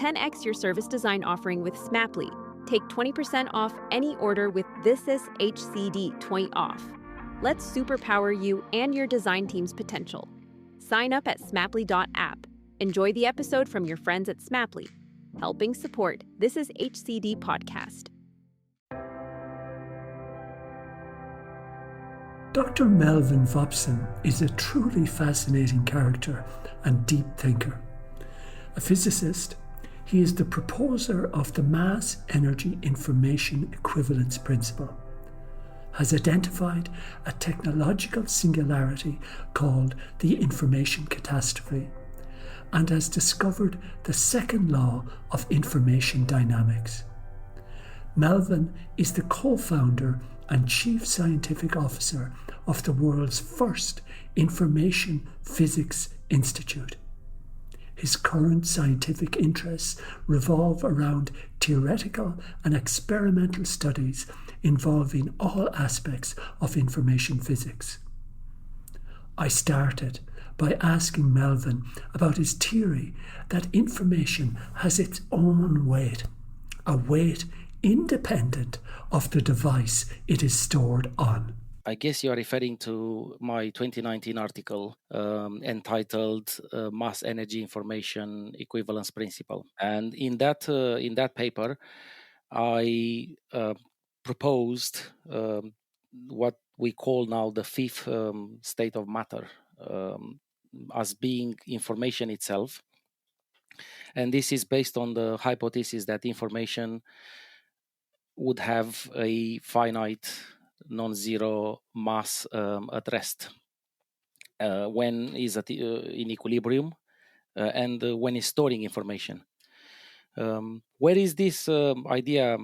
10x your service design offering with Smaply. Take 20% off any order with This Is HCD 20 off. Let's superpower you and your design team's potential. Sign up at smaply.app. Enjoy the episode from your friends at Smaply, helping support This Is HCD podcast. Dr. Melvin Vopson is a truly fascinating character and deep thinker. A physicist, he is the proposer of the mass energy information equivalence principle, has identified a technological singularity called the Information Catastrophe, and has discovered the second law of information dynamics. Melvin is the co-founder and chief scientific officer of the world's first Information Physics Institute. His current scientific interests revolve around theoretical and experimental studies involving all aspects of information physics. I started by asking Melvin about his theory that information has its own weight, a weight independent of the device it is stored on. I guess you are referring to my 2019 article entitled Mass Energy Information Equivalence Principle. And in that paper, I proposed what we call now the fifth state of matter as being information itself. And this is based on the hypothesis that information would have a finite non-zero mass at rest when is in equilibrium and when is storing information. Where is this idea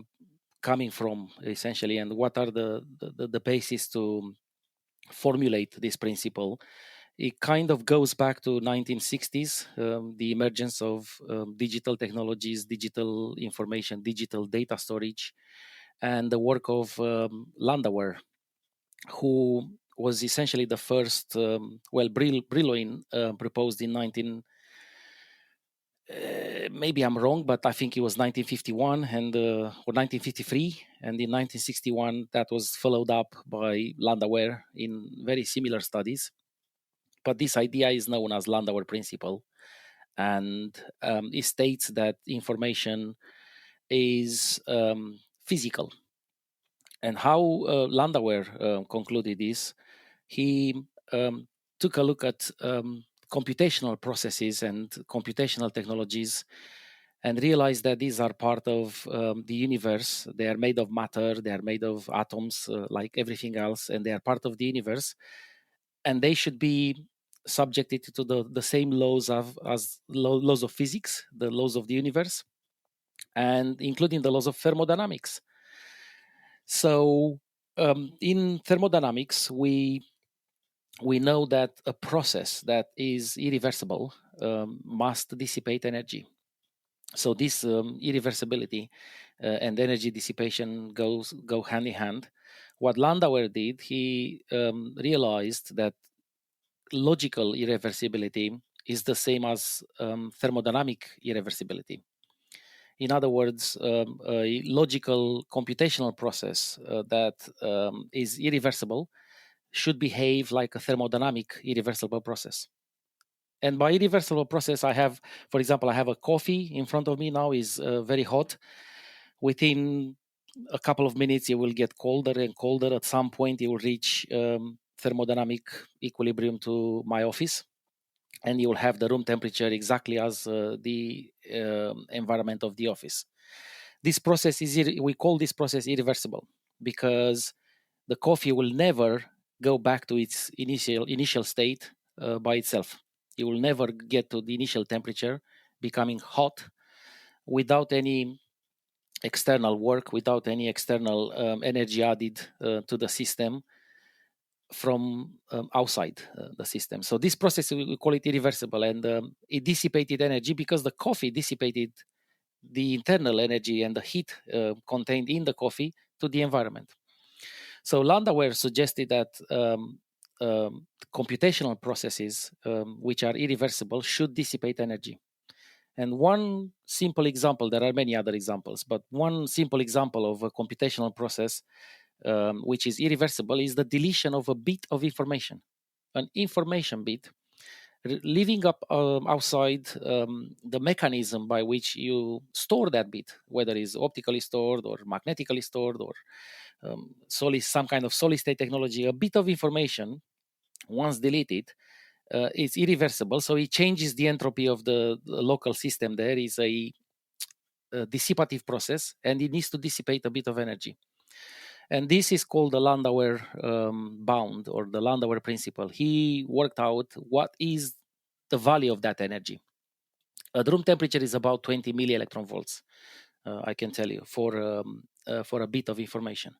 coming from, essentially, and what are the basis to formulate this principle? It kind of goes back to 1960s, the emergence of digital technologies, digital information, digital data storage, and the work of Landauer, who was essentially the first, Brillouin proposed in maybe I'm wrong, but I think it was 1951 or 1953, and in 1961 that was followed up by Landauer in very similar studies. But this idea is known as Landauer principle, and it states that information is physical. And how Landauer concluded this, he took a look at computational processes and computational technologies and realized that these are part of the universe. They are made of matter, they are made of atoms like everything else, and they are part of the universe. And they should be subjected to the same laws as laws of physics, the laws of the universe, and including the laws of thermodynamics. So in thermodynamics, we know that a process that is irreversible must dissipate energy. So this irreversibility and energy dissipation go hand in hand. What Landauer did, he realized that logical irreversibility is the same as thermodynamic irreversibility. In other words, a logical computational process that is irreversible should behave like a thermodynamic irreversible process. And by irreversible process, I have a coffee in front of me now, is very hot. Within a couple of minutes, it will get colder and colder. At some point, it will reach thermodynamic equilibrium to my office, and you will have the room temperature exactly as the environment of the office. This process we call this process irreversible because the coffee will never go back to its initial state by itself. It will never get to the initial temperature, becoming hot, without any external work, without any external energy added to the system from outside the system. So this process, we call it irreversible, and it dissipated energy because the coffee dissipated the internal energy and the heat contained in the coffee to the environment. So Landauer suggested that computational processes which are irreversible should dissipate energy. And one simple example, there are many other examples, but one simple example of a computational process which is irreversible is the deletion of a bit of information, an information bit, leaving up outside the mechanism by which you store that bit, whether it's optically stored or magnetically stored or some kind of solid state technology. A bit of information, once deleted, it's irreversible, so it changes the entropy of the local system. There is a dissipative process, and it needs to dissipate a bit of energy. And this is called the Landauer bound, or the Landauer principle. He worked out what is the value of that energy. At room temperature is about 20 milli-electron volts, I can tell you, for a bit of information.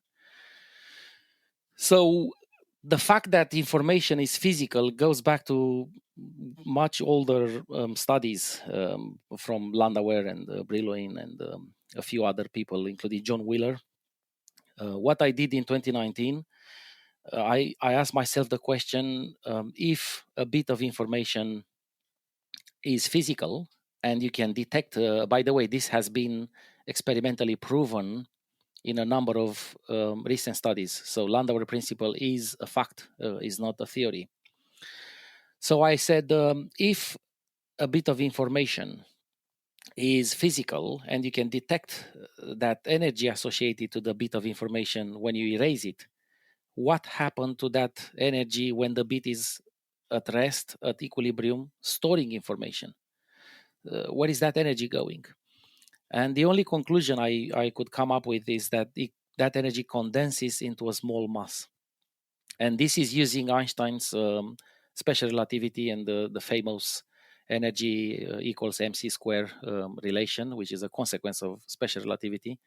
So the fact that information is physical goes back to much older studies from Landauer and Brillouin and a few other people, including John Wheeler. What I did in 2019, I asked myself the question, if a bit of information is physical and you can detect, by the way, this has been experimentally proven in a number of recent studies. So Landauer principle is a fact, is not a theory. So I said, if a bit of information is physical and you can detect that energy associated to the bit of information when you erase it, what happened to that energy when the bit is at rest, at equilibrium, storing information? Where is that energy going? And the only conclusion I could come up with is that that energy condenses into a small mass. And this is using Einstein's special relativity and the famous energy equals mc square relation, which is a consequence of special relativity,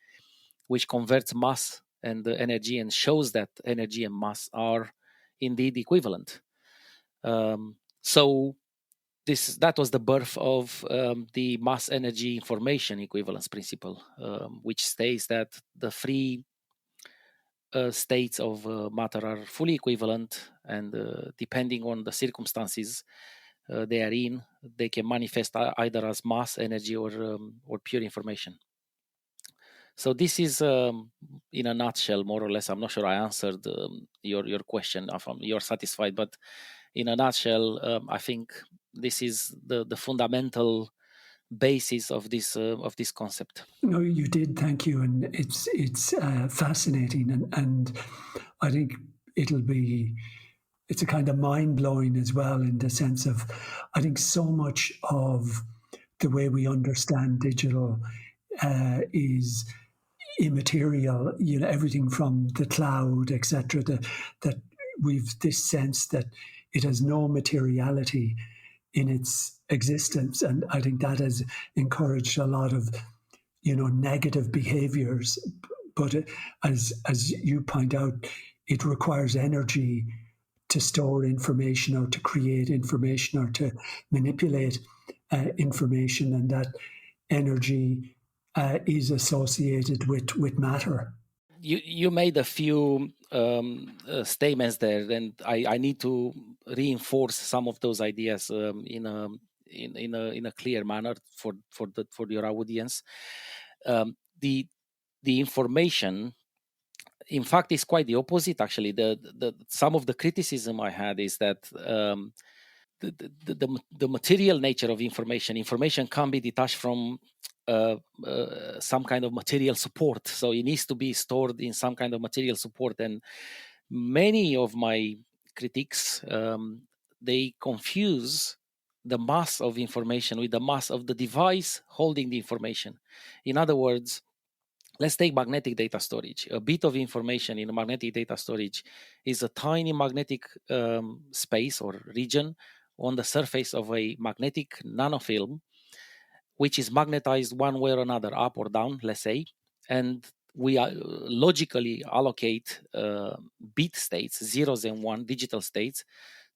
which converts mass and the energy and shows that energy and mass are indeed equivalent. So that was the birth of the mass energy information equivalence principle, which states that the free states of matter are fully equivalent, and depending on the circumstances they are in, they can manifest either as mass, energy, or pure information. So this is, in a nutshell, more or less. I'm not sure I answered your question. If you're satisfied, but in a nutshell, I think this is the fundamental basis of this concept. No, you did. Thank you, and it's fascinating, and I think it's a kind of mind blowing as well, in the sense of, I think so much of the way we understand digital is immaterial. Everything from the cloud, etc. That we've this sense that it has no materiality in its existence, and I think that has encouraged a lot of negative behaviors. But as you point out, it requires energy to store information or to create information or to manipulate information, and that energy is associated with matter. You made a few statements there, and I need to reinforce some of those ideas in a clear manner for your audience. The information, in fact, is quite the opposite. Actually, the some of the criticism I had is that the material nature of information can be detached from some kind of material support. So it needs to be stored in some kind of material support. And many of my critics, they confuse the mass of information with the mass of the device holding the information. In other words, let's take magnetic data storage. A bit of information in a magnetic data storage is a tiny magnetic space or region on the surface of a magnetic nanofilm, which is magnetized one way or another, up or down, let's say. And we logically allocate bit states, zeros and one, digital states,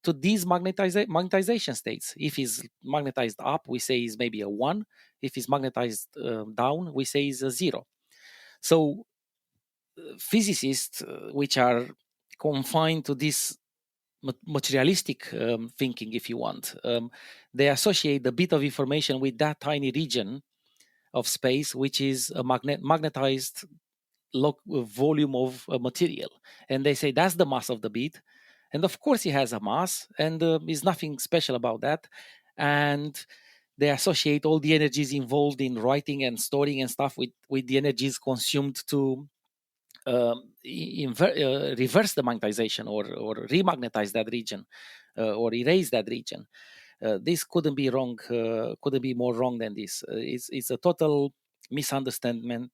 to these magnetization states. If it's magnetized up, we say is maybe a 1. If it's magnetized down, we say is a 0. So physicists, which are confined to this materialistic thinking, if you want. They associate the bit of information with that tiny region of space, which is a magnetized volume of material. And they say that's the mass of the bit. And of course, it has a mass, and there's nothing special about that. And they associate all the energies involved in writing and storing and stuff with the energies consumed to reverse the magnetization or remagnetize that region or erase that region. This couldn't be wrong. Couldn't be more wrong than this. It's a total misunderstanding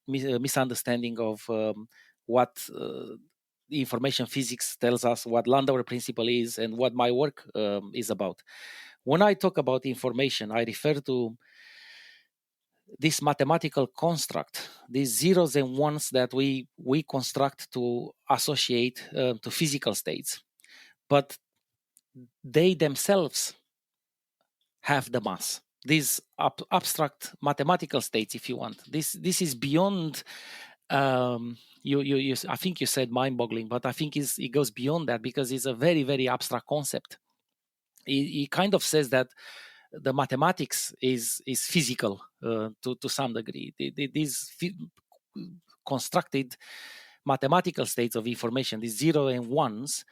of what the information physics tells us, what Landauer principle is, and what my work is about. When I talk about information, I refer to this mathematical construct, these zeros and ones that we construct to associate to physical states, but they themselves have the mass. These abstract mathematical states, if you want. This is beyond. You I think you said mind-boggling, but I think it goes beyond that, because it's a very, very abstract concept. It kind of says that the mathematics is physical to some degree. These constructed mathematical states of information, these zero and ones.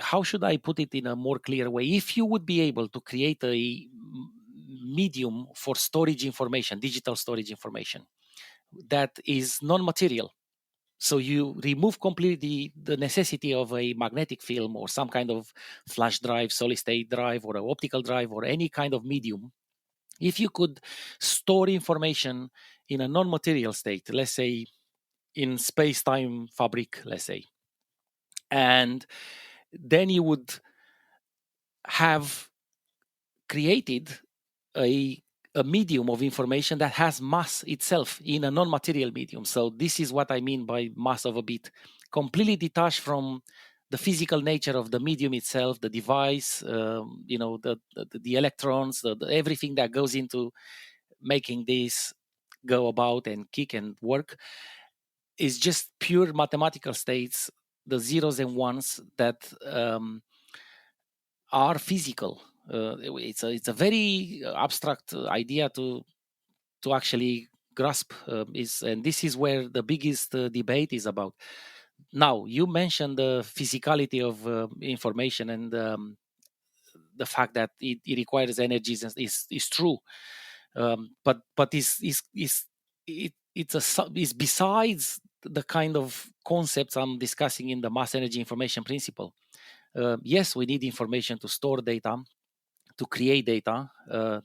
How should I put it in a more clear way? If you would be able to create a medium for storage information, digital storage information, that is non-material, so you remove completely the necessity of a magnetic film or some kind of flash drive, solid state drive, or an optical drive, or any kind of medium. If you could store information in a non-material state, let's say in space-time fabric, let's say, and then you would have created a medium of information that has mass itself in a non-material medium. So this is what I mean by mass of a bit, completely detached from the physical nature of the medium itself, the device, the electrons, everything that goes into making this go about and kick and work is just pure mathematical states, the zeros and ones that are physical. It's a very abstract idea to actually grasp, and this is where the biggest debate is about. Now, you mentioned the physicality of information, and the fact that it requires energies is true, but it's besides the kind of concepts I'm discussing in the mass energy information principle. Yes, we need information to store data, to create data,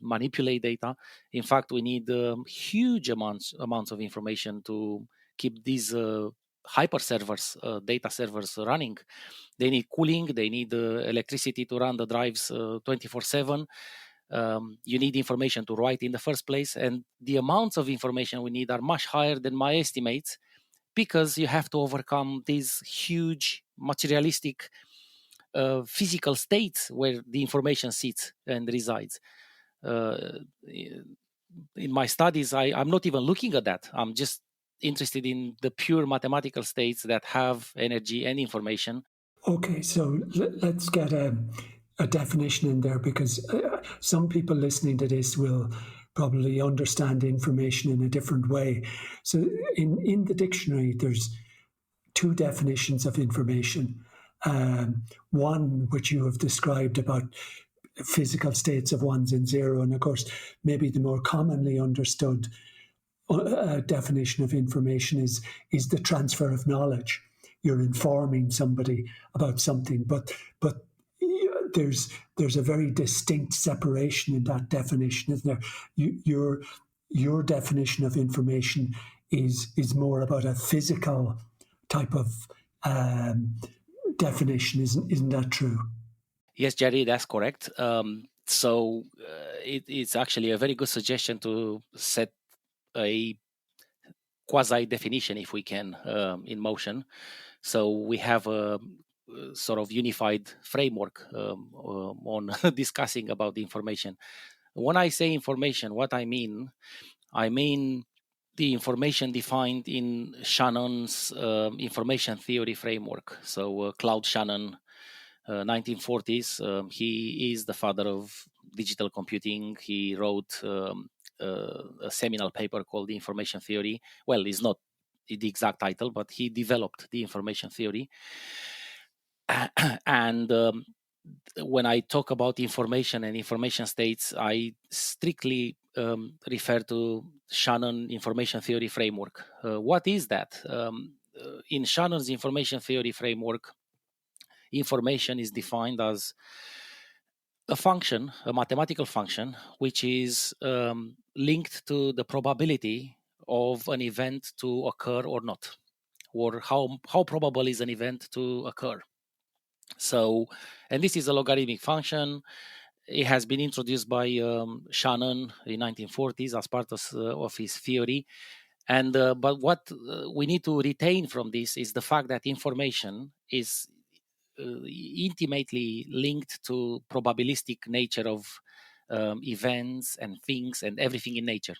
manipulate data. In fact, we need huge amounts of information to keep these hyper servers, data servers running. They need cooling, they need electricity to run the drives 24/7. You need information to write in the first place, and the amounts of information we need are much higher than my estimates, because you have to overcome these huge materialistic physical states where the information sits and resides. In my studies, I'm not even looking at that. I'm just interested in the pure mathematical states that have energy and information. Okay, so let's get a definition in there, because some people listening to this will probably understand information in a different way. So in the dictionary, there's two definitions of information. One, which you have described, about physical states of ones and zero, and of course, maybe the more commonly understood definition of information is the transfer of knowledge. You're informing somebody about something, but there's a very distinct separation in that definition, isn't there? Your definition of information is more about a physical type of definition, isn't that true? Yes, Gerry, that's correct. So it's actually a very good suggestion to set a quasi definition, if we can, in motion. So we have a sort of unified framework on discussing about the information. When I say information, what I mean the information defined in Shannon's information theory framework. So Claude Shannon 1940s. He is the father of digital computing. He wrote a seminal paper called the Information Theory. Well, it's not the exact title, but he developed the information theory. And when I talk about information and information states, I strictly refer to Shannon information theory framework. What is that? In Shannon's information theory framework, information is defined as a function, a mathematical function, which is linked to the probability of an event to occur or not, or how probable is an event to occur. So, and this is a logarithmic function. It has been introduced by Shannon in 1940s as part of his theory. And but what we need to retain from this is the fact that information is intimately linked to probabilistic nature of events and things and everything in nature.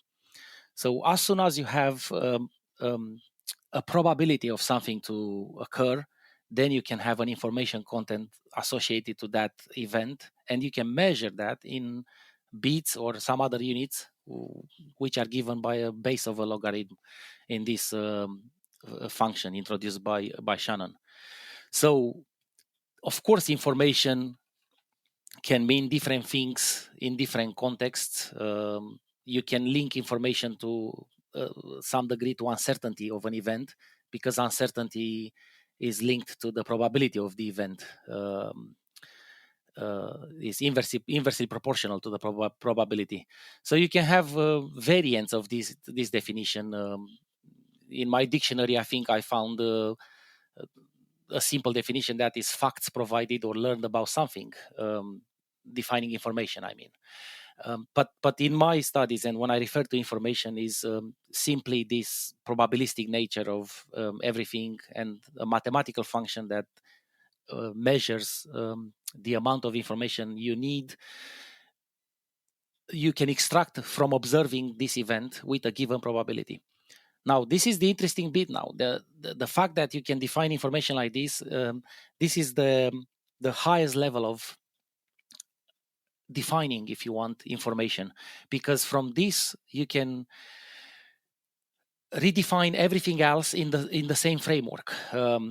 So as soon as you have a probability of something to occur, then you can have an information content associated to that event, and you can measure that in bits or some other units which are given by a base of a logarithm in this function introduced by Shannon. So, of course, information can mean different things in different contexts. You can link information to some degree to uncertainty of an event, because uncertainty is linked to the probability of the event. Is inversely proportional to the probability. So you can have variants of this definition. In my dictionary, I think I found a simple definition that is facts provided or learned about something, defining information, I mean. But in my studies, and when I refer to information, is simply this probabilistic nature of everything, and a mathematical function that measures the amount of information you need. You can extract from observing this event with a given probability. Now, this is the interesting bit. Now, the fact that you can define information like this, this is the highest level of defining, if you want, information, because from this you can redefine everything else in the same framework.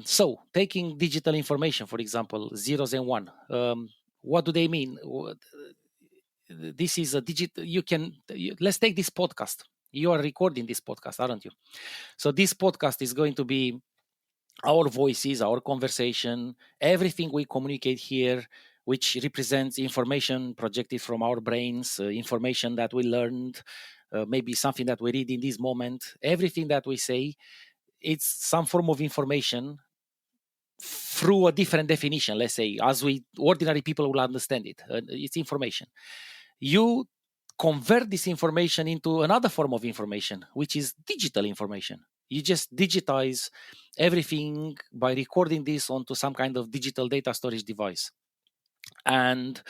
So, taking digital information, for example, zeros and one. What do they mean? This is a digital. Let's take this podcast. You are recording this podcast, aren't you? So this podcast is going to be our voices, our conversation, everything we communicate here, which represents information projected from our brains, information that we learned, maybe something that we read in this moment. Everything that we say, it's some form of information through a different definition, let's say, as we ordinary people will understand it. It's information. You convert this information into another form of information, which is digital information. You just digitize everything by recording this onto some kind of digital data storage device. And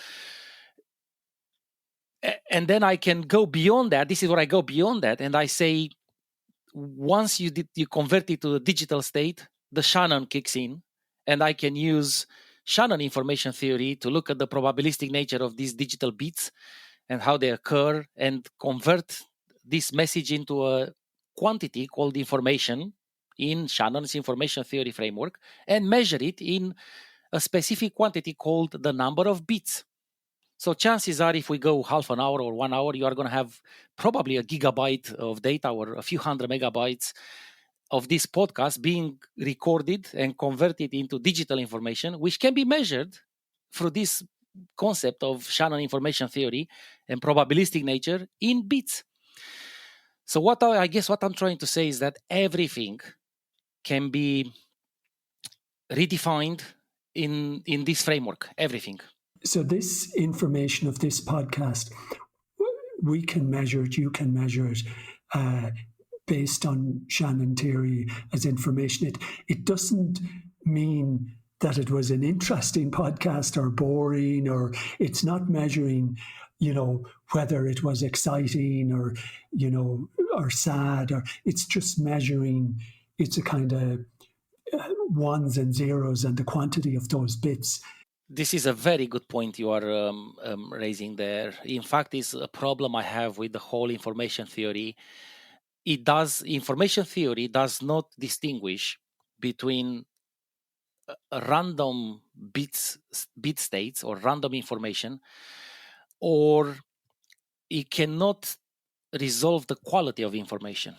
then I can go beyond that. This is where I go beyond that. And I say, once you convert it to a digital state, the Shannon kicks in, and I can use Shannon information theory to look at the probabilistic nature of these digital bits and how they occur, and convert this message into a quantity called information in Shannon's information theory framework, and measure it in a specific quantity called the number of bits. So chances are, if we go half an hour or 1 hour, you are going to have probably a gigabyte of data or a few hundred megabytes of this podcast being recorded and converted into digital information, which can be measured through this concept of Shannon information theory and probabilistic nature in bits. So I guess what I'm trying to say is that everything can be redefined in this framework, everything. So this information of this podcast, we can measure it, you can measure it based on Shannon theory as information. It doesn't mean that it was an interesting podcast or boring, or it's not measuring, whether it was exciting or, or sad, or it's just measuring, it's a kind of ones and zeros and the quantity of those bits. This is a very good point you are raising there. In fact, it's a problem I have with the whole information theory. Information theory does not distinguish between random bit states or random information, or it cannot resolve the quality of information,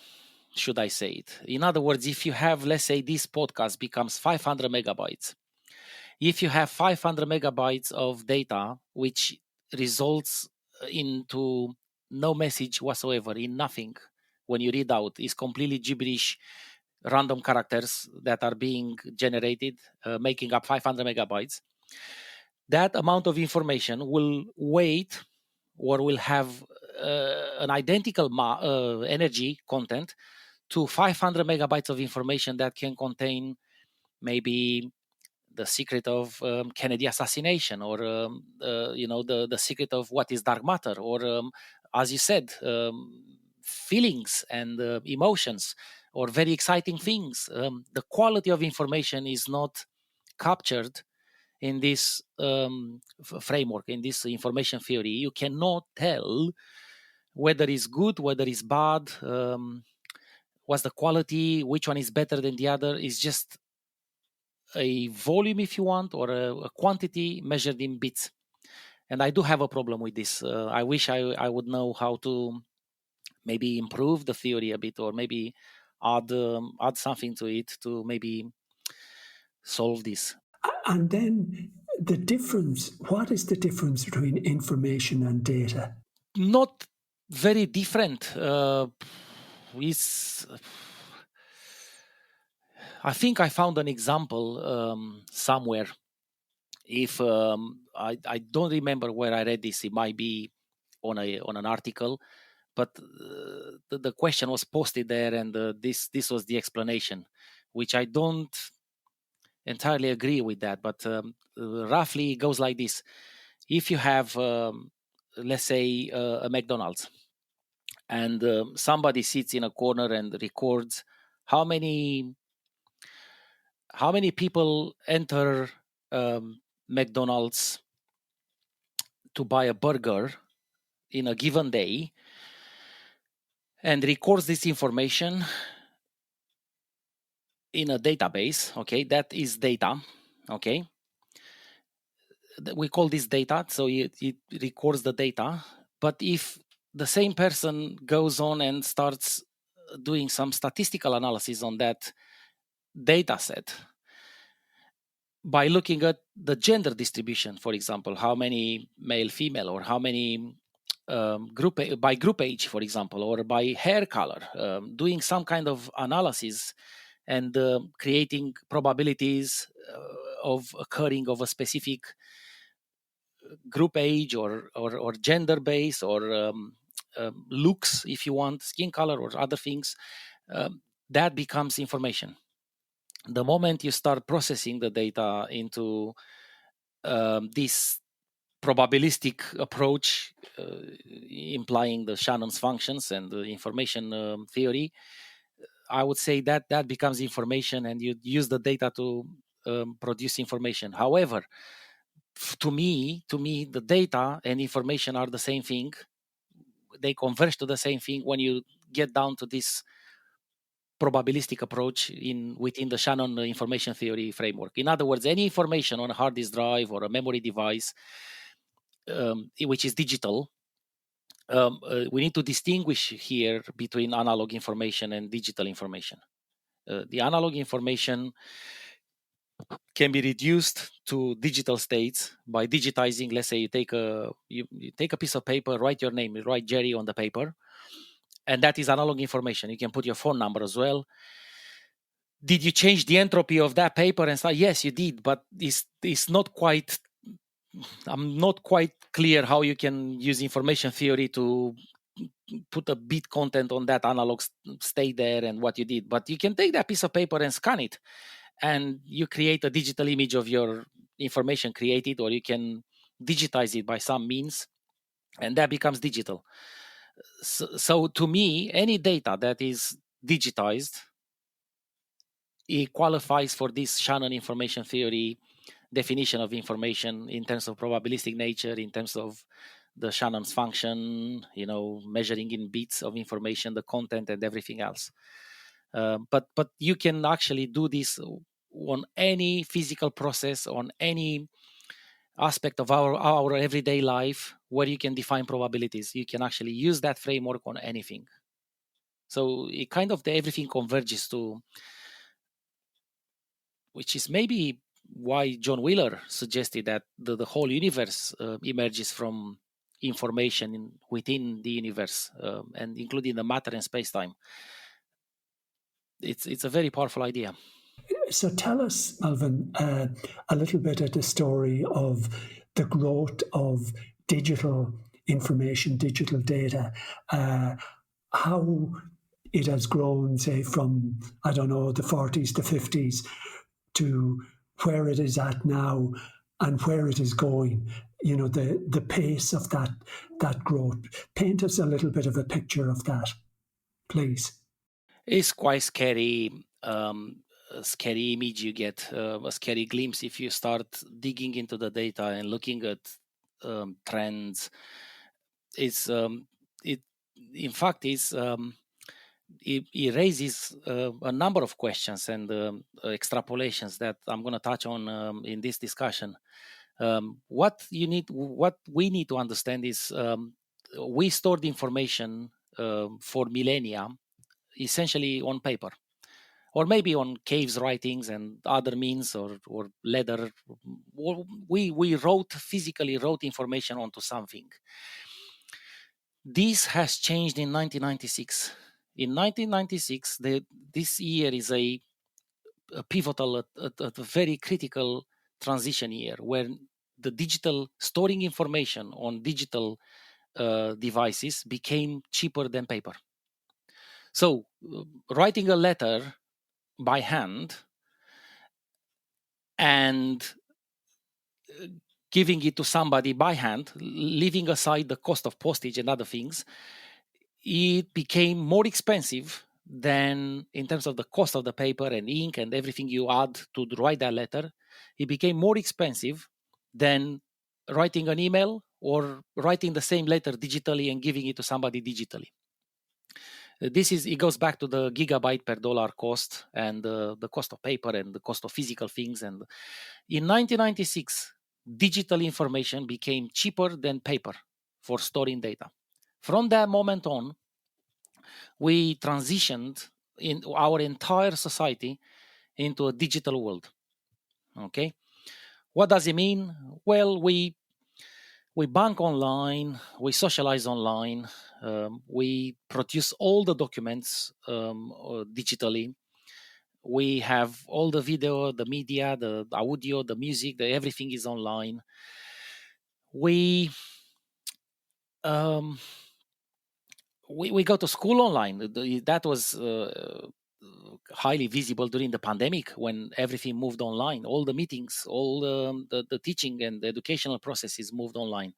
should I say it. In other words, if you have, let's say, this podcast becomes 500 megabytes. If you have 500 megabytes of data, which results into no message whatsoever, in nothing, when you read out, is completely gibberish, random characters that are being generated, making up 500 megabytes, that amount of information will weight or will have an identical energy content to 500 megabytes of information that can contain maybe the secret of Kennedy assassination, or the secret of what is dark matter, or as you said, feelings and emotions, or very exciting things. The quality of information is not captured in this framework, in this information theory. You cannot tell whether it's good, whether it's bad, what's the quality, which one is better than the other. It's just a volume, if you want, or a quantity measured in bits. And I do have a problem with this. I wish I would know how to maybe improve the theory a bit, or maybe add something to it to maybe solve this. And then the difference, what is the difference between information and data? Not very different. I think I found an example somewhere. If I don't remember where I read this, it might be on an article, but the question was posted there, and this was the explanation, which I don't entirely agree with that, but roughly it goes like this. If you have, let's say, a McDonald's, and somebody sits in a corner and records how many people enter McDonald's to buy a burger in a given day, and records this information in a database. Okay, that is data. Okay, we call this data, so it records the data. But if the same person goes on and starts doing some statistical analysis on that data set, by looking at the gender distribution, for example, how many male, female, or how many by group age, for example, or by hair color, doing some kind of analysis and creating probabilities of occurring of a specific group age, or gender base, or looks, if you want, skin color, or other things, that becomes information. The moment you start processing the data into this probabilistic approach, implying the Shannon's functions and the information theory, I would say that becomes information, and you use the data to produce information. However, to me, the data and information are the same thing. They converge to the same thing when you get down to this probabilistic approach within the Shannon information theory framework. In other words, any information on a hard disk drive or a memory device, which is digital, we need to distinguish here between analog information and digital information. The analog information can be reduced to digital states by digitizing. Let's say you take a piece of paper, write your name, you write Gerry on the paper, and that is analog information. You can put your phone number as well. Did you change the entropy of that paper and stuff? Yes, you did, but it's not quite. I'm not quite clear how you can use information theory to put a bit content on that analog state there and what you did. But you can take that piece of paper and scan it, and you create a digital image of your information created, or you can digitize it by some means, and that becomes digital. So to me, any data that is digitized, it qualifies for this Shannon information theory definition of information in terms of probabilistic nature, in terms of the Shannon's function, measuring in bits of information, the content and everything else. But you can actually do this on any physical process, on any aspect of our everyday life where you can define probabilities. You can actually use that framework on anything. So it kind of everything converges to, which is maybe why John Wheeler suggested that the whole universe emerges from information within the universe, and including the matter and space-time. It's a very powerful idea. So tell us, Melvin, a little bit of the story of the growth of digital information, digital data, how it has grown, say, from, I don't know, the 40s, the 50s, to where it is at now and where it is going, the pace of that growth. Paint us a little bit of a picture of that, please. It's quite scary. A scary image you get, a scary glimpse if you start digging into the data and looking at trends. It's it raises a number of questions and extrapolations that I'm going to touch on in this discussion. What we need to understand is we stored information for millennia essentially on paper, or maybe on caves writings and other means, or leather. We physically wrote information onto something. This has changed in 1996. In 1996, this year is a pivotal, a very critical transition year where the digital storing information on digital devices became cheaper than paper. So writing a letter by hand and giving it to somebody by hand, leaving aside the cost of postage and other things, it became more expensive than, in terms of the cost of the paper and ink and everything you add to write that letter, it became more expensive than writing an email or writing the same letter digitally and giving it to somebody digitally. It goes back to the gigabyte per dollar cost and the cost of paper and the cost of physical things. And in 1996, digital information became cheaper than paper for storing data. From that moment on, we transitioned in our entire society into a digital world. Okay, what does it mean? Well, we bank online, we socialize online, we produce all the documents digitally. We have all the video, the media, the audio, the music, everything is online. We go to school online. That was highly visible during the pandemic when everything moved online. All the meetings, all the teaching and the educational processes moved online.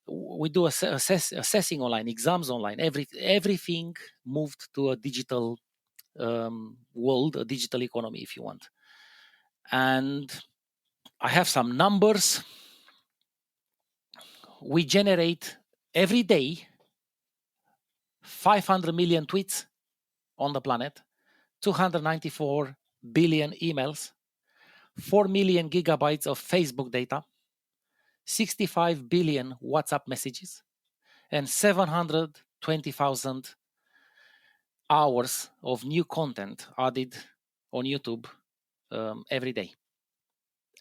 We do assessing online, exams online. Everything moved to a digital world, a digital economy, if you want. And I have some numbers. We generate every day 500 million tweets on the planet, 294 billion emails, 4 million gigabytes of Facebook data, 65 billion WhatsApp messages, and 720,000 hours of new content added on YouTube every day.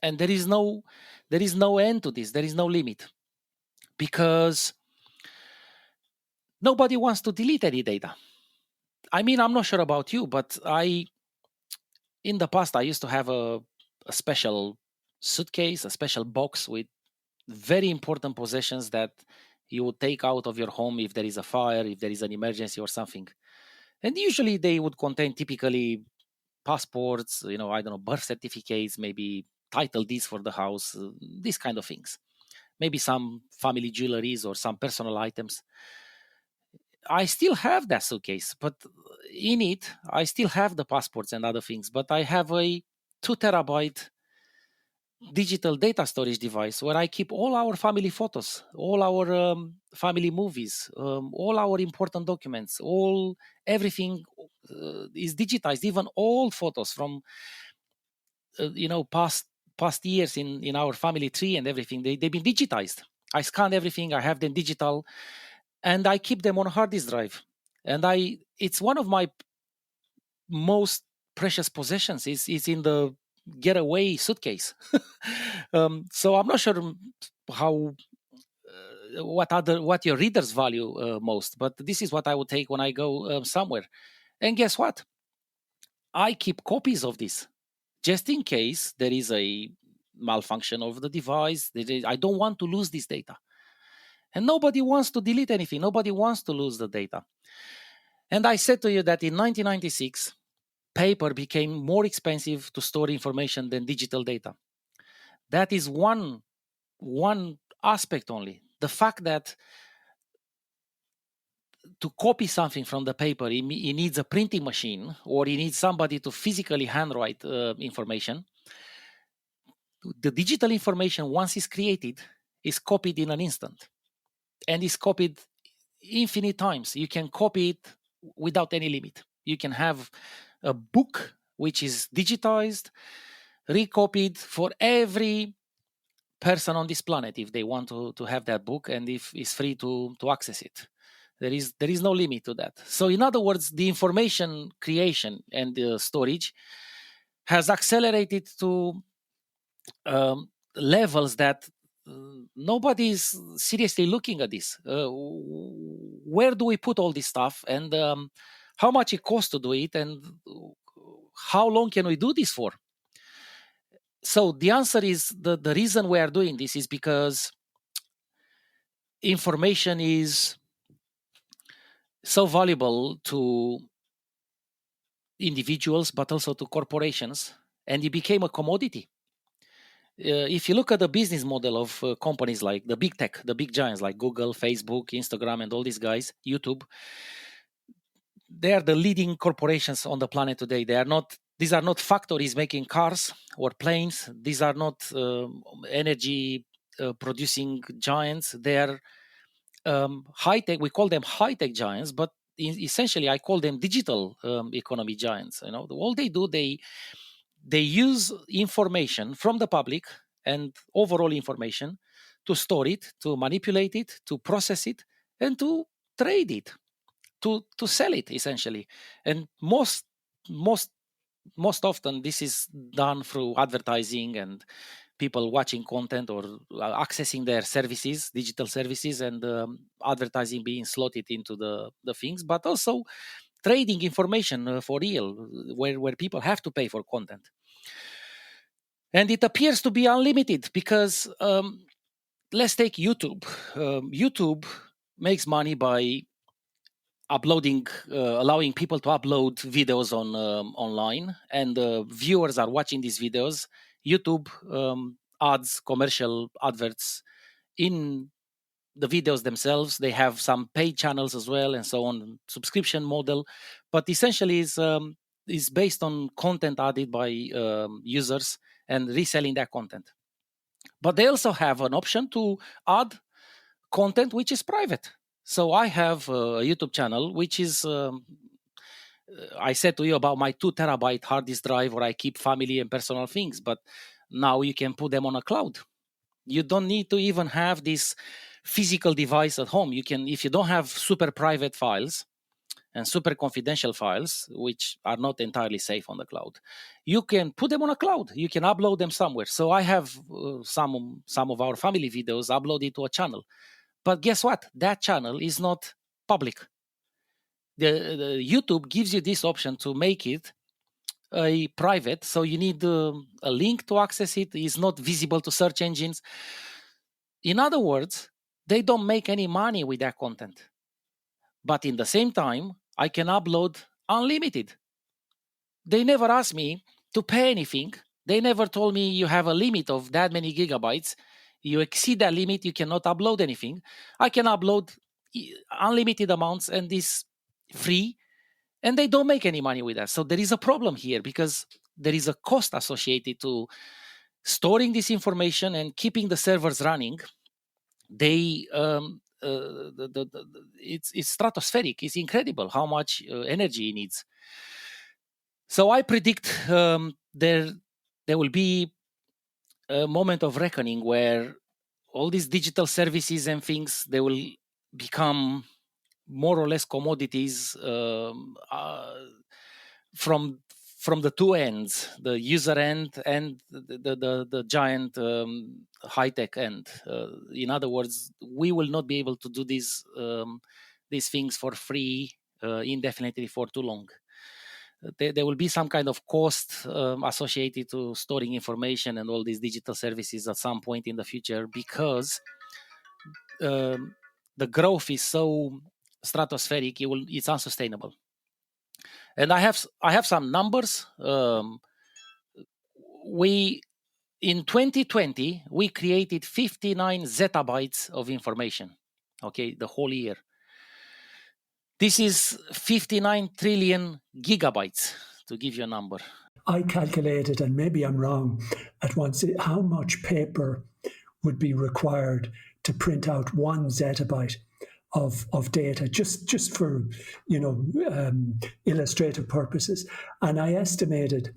And there is no end to this. There is no limit, because nobody wants to delete any data. I mean, I'm not sure about you, but in the past, I used to have a special suitcase, a special box with very important possessions that you would take out of your home if there is a fire, if there is an emergency or something. And usually they would contain typically passports, I don't know, birth certificates, maybe title deeds for the house, these kind of things. Maybe some family jewelries or some personal items. I still have that suitcase, but in it, I still have the passports and other things, but I have a 2 terabyte digital data storage device where I keep all our family photos, all our family movies, all our important documents, everything is digitized, even old photos from past years in our family tree and everything. They've been digitized. I scan everything. I have them digital, and I keep them on a hard disk drive. And it's one of my most precious possessions. Is in the getaway suitcase. So I'm not sure how what your readers value most, but this is what I would take when I go somewhere. And guess what? I keep copies of this just in case there is a malfunction of the device. I don't want to lose this data. And nobody wants to delete anything. Nobody wants to lose the data. And I said to you that in 1996, paper became more expensive to store information than digital data. That is one aspect only. The fact that to copy something from the paper, it needs a printing machine, or it needs somebody to physically handwrite information. The digital information, once it's created, is copied in an instant, and is copied infinite times. You can copy it without any limit. You can have a book which is digitized, recopied for every person on this planet if they want to have that book, and if it's free to access it. There is no limit to that. So in other words, the information creation and the storage has accelerated to levels that nobody is seriously looking at this. Where do we put all this stuff, and how much it costs to do it, and how long can we do this for? So the answer is the reason we are doing this is because information is so valuable to individuals, but also to corporations, and it became a commodity. If you look at the business model of companies like the big tech, the big giants like Google, Facebook, Instagram, and all these guys, YouTube, they are the leading corporations on the planet today. These are not factories making cars or planes. These are not energy producing giants. They are high tech. We call them high tech giants, but essentially I call them digital economy giants. All they do, they use information from the public and overall information to store it, to manipulate it, to process it, and to trade it, to sell it essentially. And most often this is done through advertising and people watching content or accessing their services, digital services, and advertising being slotted into the things, but also trading information for real, where people have to pay for content. And it appears to be unlimited because let's take YouTube. YouTube makes money by uploading, allowing people to upload videos on online, and viewers are watching these videos. YouTube adds commercial adverts in the videos themselves. They have some paid channels as well, and so on, subscription model. But essentially, is based on content added by users and reselling that content. But they also have an option to add content which is private. So I have a YouTube channel which is. I said to you about my 2 terabyte hard disk drive where I keep family and personal things, but now you can put them on a cloud. You don't need to even have this physical device at home. You can, if you don't have super private files and super confidential files, which are not entirely safe on the cloud, you can put them on a cloud. You can upload them somewhere. So I have some of our family videos uploaded to a channel. But guess what? That channel is not public. The YouTube gives you this option to make it a private, so you need a link to access it. It's not visible to search engines. In other words, they don't make any money with that content. But in the same time, I can upload unlimited. They never asked me to pay anything. They never told me you have a limit of that many gigabytes. You exceed that limit, you cannot upload anything. I can upload unlimited amounts, and this free, and they don't make any money with that. So there is a problem here because there is a cost associated to storing this information and keeping the servers running, they it's stratospheric. It's incredible how much energy it needs. So I predict there will be a moment of reckoning where all these digital services and things, they will become more or less commodities from the two ends, the user end and the giant high-tech end. In other words, we will not be able to do these things for free indefinitely for too long. There will be some kind of cost associated to storing information and all these digital services at some point in the future, because the growth is so stratospheric, it's unsustainable. And I have some numbers. In 2020 we created 59 zettabytes of information. Okay, the whole year. This is 59 trillion gigabytes, to give you a number. I calculated, and maybe I'm wrong, at once, how much paper would be required to print out 1 zettabyte of data, just for illustrative purposes. And I estimated,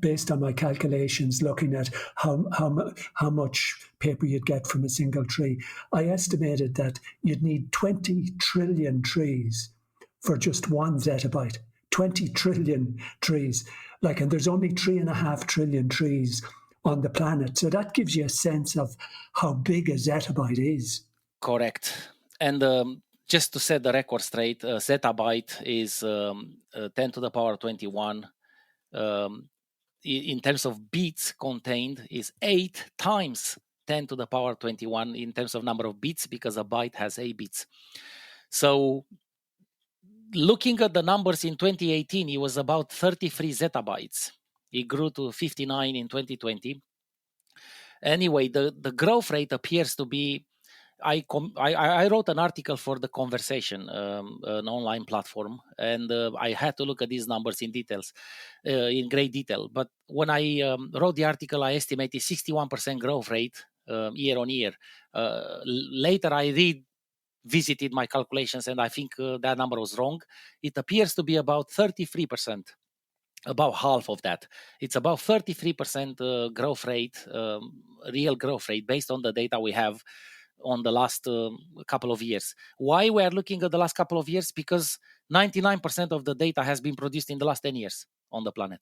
based on my calculations, looking at how much paper you'd get from a single tree, I estimated that you'd need 20 trillion trees for just 1 zettabyte. 20 trillion trees, and there's only 3.5 trillion trees on the planet. So that gives you a sense of how big a zettabyte is. Correct. And just to set the record straight, a zettabyte is 10 to the power 21. In terms of bits contained, is 8 times 10 to the power 21 in terms of number of bits, because a byte has 8 bits. So looking at the numbers in 2018, it was about 33 zettabytes. It grew to 59 in 2020. Anyway, the growth rate appears to be... I wrote an article for The Conversation, an online platform, and I had to look at these numbers in great detail. But when I wrote the article, I estimated 61% growth rate year on year. Later, I revisited my calculations, and I think that number was wrong. It appears to be about 33%, about half of that. It's about 33% growth rate, real growth rate, based on the data we have on the last couple of years. Why we are looking at the last couple of years? Because 99% of the data has been produced in the last 10 years on the planet.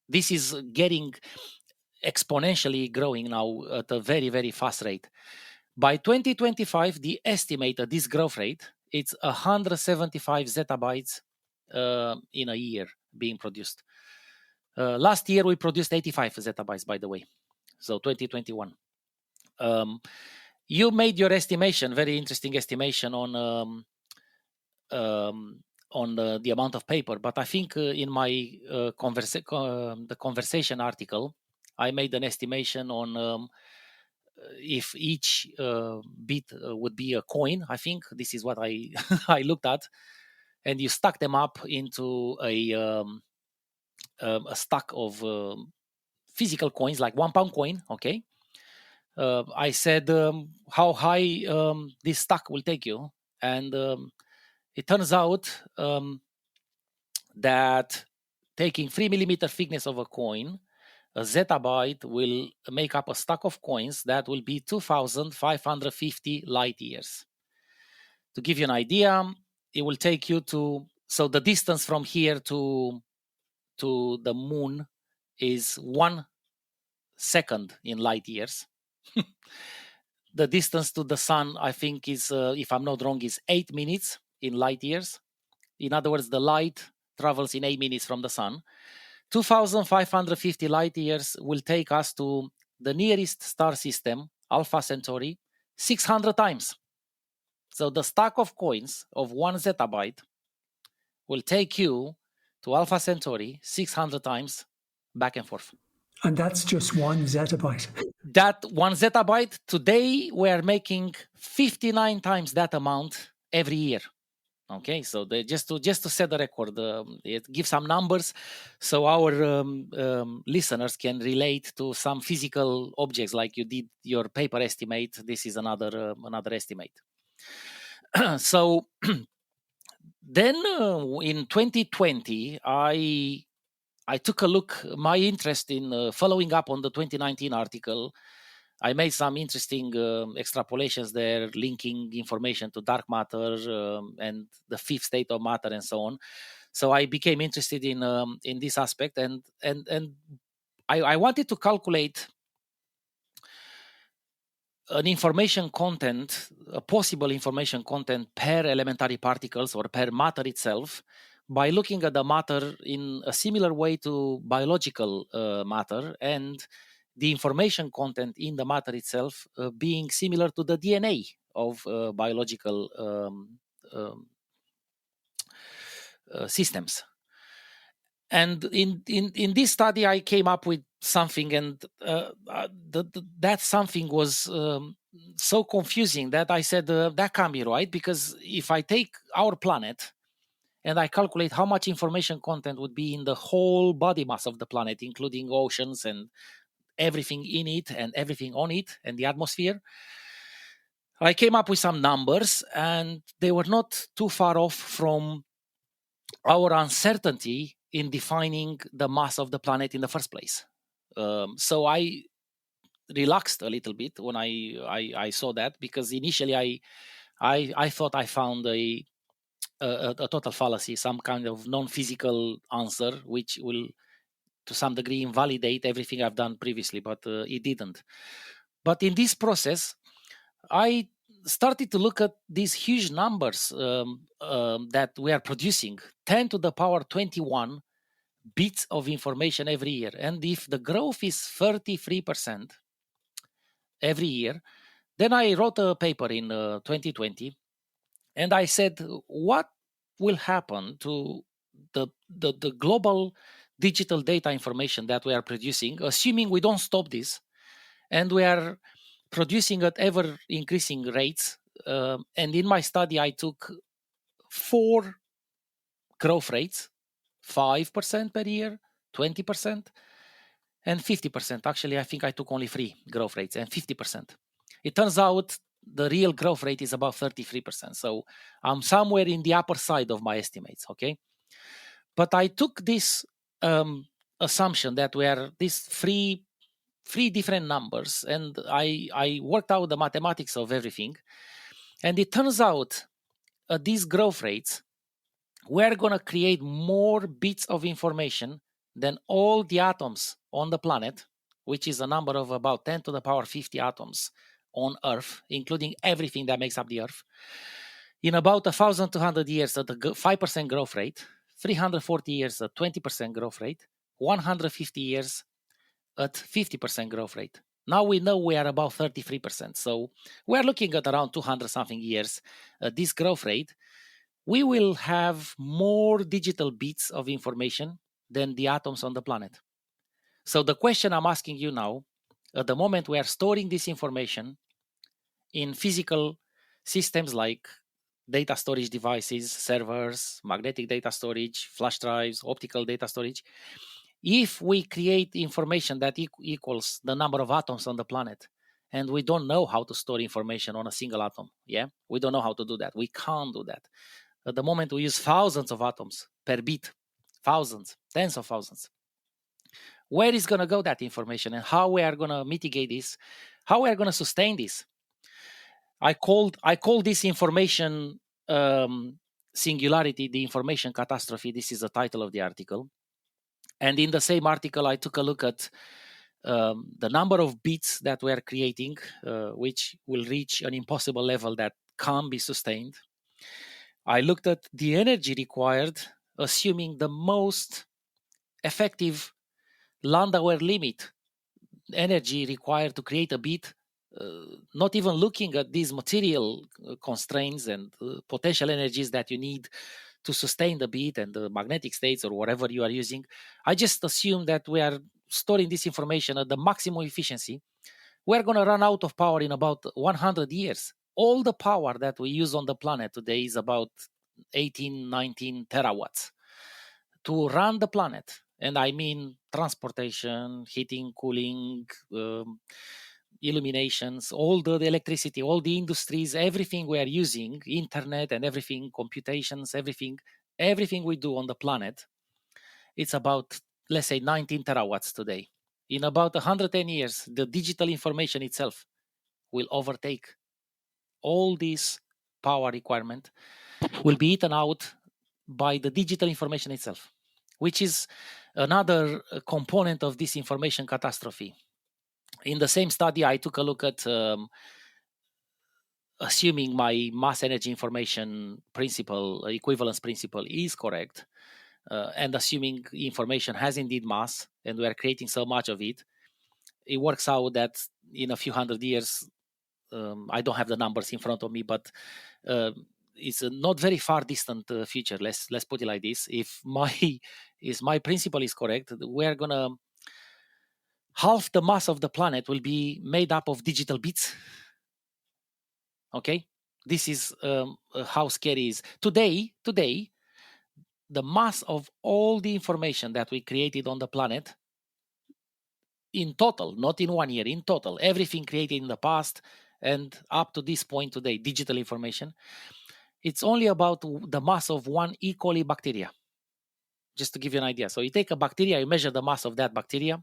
This is getting exponentially growing now at a very, very fast rate. By 2025, the estimated this growth rate, it's 175 zettabytes in a year being produced. Last year, we produced 85 zettabytes, by the way. So 2021. You made your estimation, very interesting estimation on the amount of paper. But I think in my the conversation article, I made an estimation on if each bit would be a coin. I think this is what I I looked at, and you stack them up into a stack of physical coins, like £1 coin. Okay. I said how high this stack will take you, and it turns out that taking 3 millimeter thickness of a coin, a zettabyte will make up a stack of coins that will be 2,550 light years. To give you an idea, it will take you so the distance from here to the moon is 1 second in light years. The distance to the sun, I think, is, if I'm not wrong, is 8 minutes in light years. In other words, the light travels in 8 minutes from the sun. 2,550 light years will take us to the nearest star system, Alpha Centauri, 600 times. So the stack of coins of 1 zettabyte will take you to Alpha Centauri 600 times back and forth. And that's just 1 zettabyte. That 1 zettabyte, today we are making 59 times that amount every year. Okay, so just to set the record, it gives some numbers, so our listeners can relate to some physical objects, like you did your paper estimate. This is another estimate. So then in 2020, I took a look. My interest in following up on the 2019 article, I made some interesting extrapolations there, linking information to dark matter and the fifth state of matter and so on. So I became interested in this aspect, and I wanted to calculate an information content, a possible information content per elementary particles or per matter itself, by looking at the matter in a similar way to biological matter, and the information content in the matter itself being similar to the DNA of biological systems. And in this study, I came up with something, and that something was so confusing that I said, that can't be right, because if I take our planet and I calculate how much information content would be in the whole body mass of the planet, including oceans and everything in it and everything on it and the atmosphere, I came up with some numbers, and they were not too far off from our uncertainty in defining the mass of the planet in the first place. So I relaxed a little bit when I saw that, because initially I thought I found a total fallacy, some kind of non-physical answer, which will to some degree invalidate everything I've done previously, but it didn't. But in this process, I started to look at these huge numbers that we are producing, 10 to the power 21 bits of information every year. And if the growth is 33% every year, then I wrote a paper in 2020, and I said, what will happen to the global digital data information that we are producing, assuming we don't stop this, and we are producing at ever increasing rates. And in my study, I took 4 growth rates: 5% per year, 20%, and 50%. Actually, I think I took only 3 growth rates and 50%. It turns out the real growth rate is about 33%. So I'm somewhere in the upper side of my estimates, okay? But I took this assumption that we are these three different numbers, and I worked out the mathematics of everything. And it turns out at these growth rates, we're going to create more bits of information than all the atoms on the planet, which is a number of about 10 to the power 50 atoms on Earth, including everything that makes up the Earth, in about 1,200 years at a 5% growth rate, 340 years at 20% growth rate, 150 years at 50% growth rate. Now we know we are about 33%. So we're looking at around 200 something years at this growth rate. We will have more digital bits of information than the atoms on the planet. So the question I'm asking you now, at the moment we are storing this information in physical systems like data storage devices, servers, magnetic data storage, flash drives, optical data storage. If we create information that equals the number of atoms on the planet, and we don't know how to store information on a single atom, we don't know how to do that. We can't do that. At the moment, we use thousands of atoms per bit, thousands, tens of thousands. Where is going to go that information, and how we are going to mitigate this? How we are going to sustain this? I called this information singularity, the information catastrophe. This is the title of the article. And in the same article, I took a look at the number of bits that we are creating, which will reach an impossible level that can't be sustained. I looked at the energy required, assuming the most effective Landauer limit energy required to create a bit, not even looking at these material constraints and potential energies that you need to sustain the bit and the magnetic states or whatever you are using. I just assume that we are storing this information at the maximum efficiency. We're going to run out of power in about 100 years. All the power that we use on the planet today is about 18, 19 terawatts to run the planet. And I mean transportation, heating, cooling, illuminations, all the electricity, all the industries, everything we are using, internet and everything, computations, everything we do on the planet, it's about, let's say, 19 terawatts today. In about 110 years, the digital information itself will overtake all this power requirement, will be eaten out by the digital information itself, which is another component of this information catastrophe. In the same study, I took a look at assuming my mass energy information principle, equivalence principle is correct, and assuming information has indeed mass and we are creating so much of it, it works out that in a few hundred years, I don't have the numbers in front of me, but it's a not very far distant future. Let's put it like this: if my principle is correct, we're gonna half the mass of the planet will be made up of digital bits. Okay, this is how scary it is today. Today, the mass of all the information that we created on the planet, in total, not in 1 year, in total, everything created in the past and up to this point today, digital information, it's only about the mass of one E. coli bacteria. Just to give you an idea. So you take a bacteria, you measure the mass of that bacteria,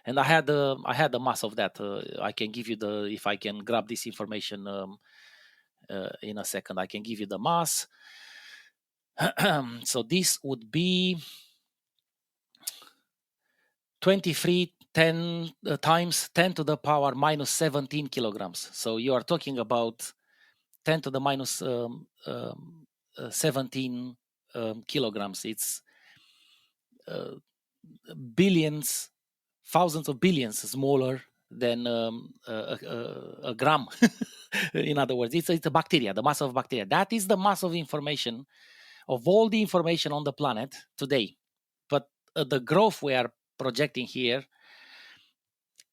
and I had the mass of that. I can give you if I can grab this information in a second, I can give you the mass. So this would be 23 10 times 10 to the power minus 17 kilograms. So you are talking about 10 to the minus 17 kilograms. It's billions, thousands of billions smaller than a gram. In other words, it's a bacteria, the mass of bacteria. That is the mass of information, of all the information on the planet today. But the growth we are projecting here,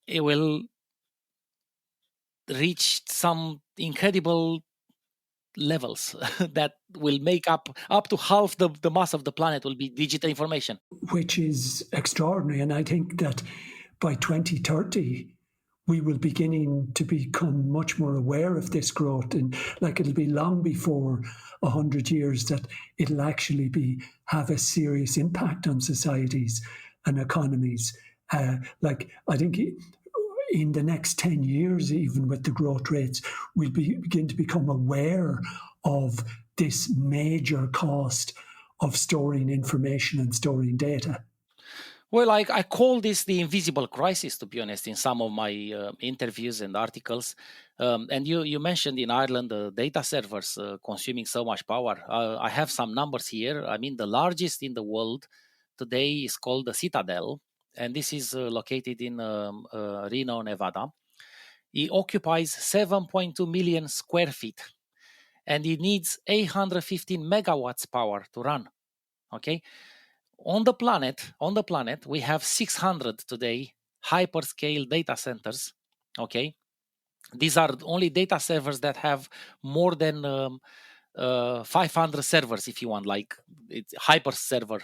it will reach some incredible levels that will make up to half the mass of the planet will be digital information. Which is extraordinary. And I think that by 2030, we will beginning to become much more aware of this growth. And like it'll be long before 100 years that it'll actually have a serious impact on societies and economies. Like I think in the next 10 years, even with the growth rates, we'll begin to become aware of this major cost of storing information and storing data. Well, I call this the invisible crisis, to be honest, in some of my interviews and articles. And you mentioned in Ireland the data servers consuming so much power. I have some numbers here. I mean, the largest in the world today is called the Citadel, and this is located in Reno, Nevada. It occupies 7.2 million square feet, and it needs 815 megawatts power to run. Okay. On the planet, we have 600 today hyperscale data centers. Okay, these are only data servers that have more than 500 servers, if you want, like it's hyperscale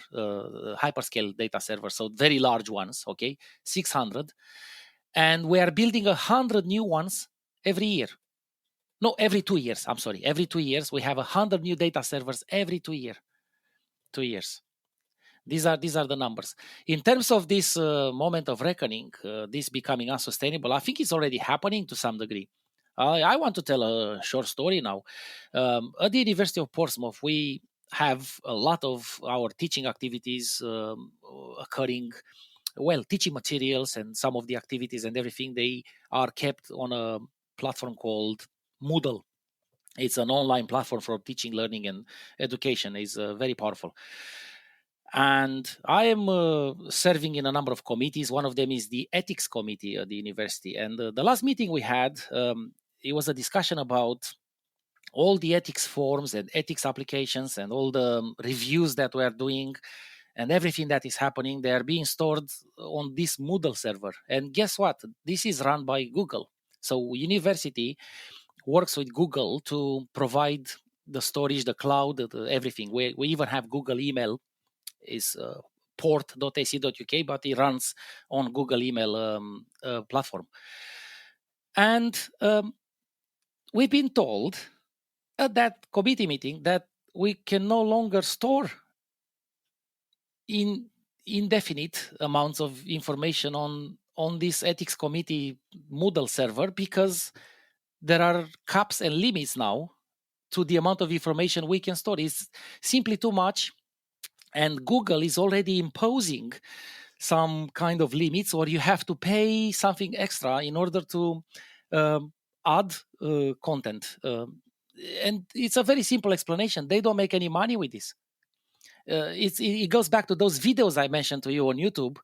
data servers, so very large ones. Okay, 600, and we are building 100 new ones every year. No, every 2 years. I'm sorry, every 2 years we have 100 new data servers every 2 years. 2 years. These are the numbers. In terms of this moment of reckoning, this becoming unsustainable, I think it's already happening to some degree. I want to tell a short story now. At the University of Portsmouth, we have a lot of our teaching activities occurring. Well, teaching materials and some of the activities and everything, they are kept on a platform called Moodle. It's an online platform for teaching, learning, and education. It's very powerful. And I am serving in a number of committees. One of them is the ethics committee at the university. And the last meeting we had, it was a discussion about all the ethics forms and ethics applications and all the reviews that we are doing and everything that is happening. They are being stored on this Moodle server. And guess what? This is run by Google. So university works with Google to provide the storage, the cloud, everything. We even have Google email is port.ac.uk, but it runs on Google email platform. And we've been told at that committee meeting that we can no longer store indefinite amounts of information on this ethics committee Moodle server, because there are caps and limits now to the amount of information we can store. It's simply too much, and Google is already imposing some kind of limits, or you have to pay something extra in order to add content. And it's a very simple explanation. They don't make any money with this. It goes back to those videos I mentioned to you on YouTube,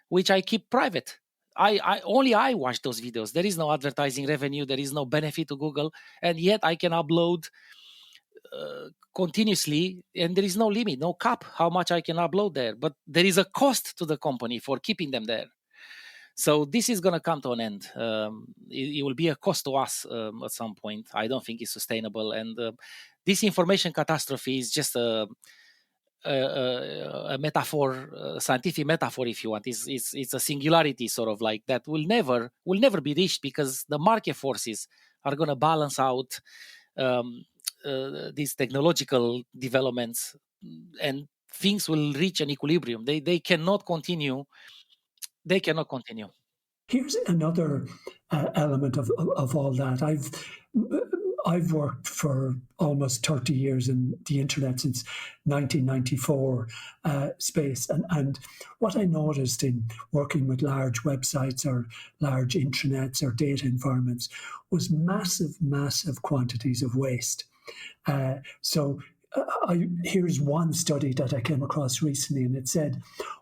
which I keep private. I only watch those videos. There is no advertising revenue. There is no benefit to Google, and yet I can upload continuously, and there is no limit, no cap how much I can upload there. But there is a cost to the company for keeping them there. So this is going to come to an end. It will be a cost to us at some point. I don't think it's sustainable. And this information catastrophe is just a metaphor, a scientific metaphor, if you want. It's a singularity, sort of like that will never be reached, because the market forces are going to balance out these technological developments, and things will reach an equilibrium. They cannot continue. They cannot continue. Here's another element of all that. I've worked for almost 30 years in the internet, since 1994 space. And what I noticed in working with large websites or large intranets or data environments was massive quantities of waste. Here's one study that I came across recently, and it said